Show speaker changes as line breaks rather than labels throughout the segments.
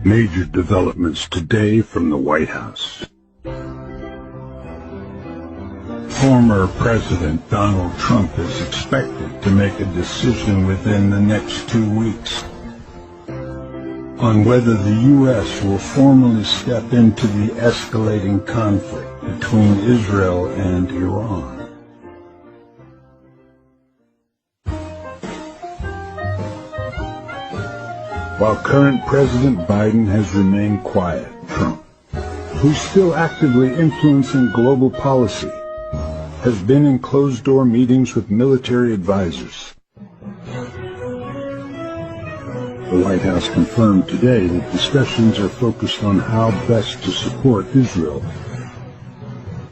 Major developments today from the White House. Former President Donald Trump is expected to make a decision within the next 2 weeks on whether the U.S. will formally step into the escalating conflict between Israel and Iran. While current President Biden has remained quiet, Trump, who's still actively influencing global policy, has been in closed-door meetings with military advisors. The White House confirmed today that discussions are focused on how best to support Israel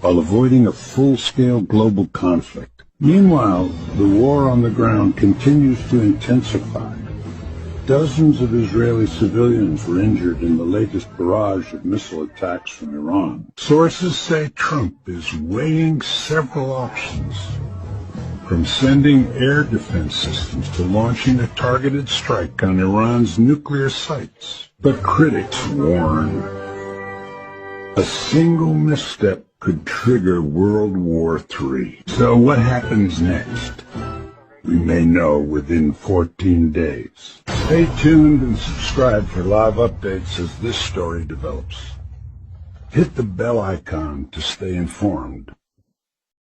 while avoiding a full-scale global conflict. Meanwhile, the war on the ground continues to intensify. Dozens of Israeli civilians were injured in the latest barrage of missile attacks from Iran. Sources say Trump is weighing several options, from sending air defense systems to launching a targeted strike on Iran's nuclear sites. But critics warn a single misstep could trigger World War III. So what happens next? We may know within 14 days. Stay tuned and subscribe for live updates as this story develops. Hit the bell icon to stay informed.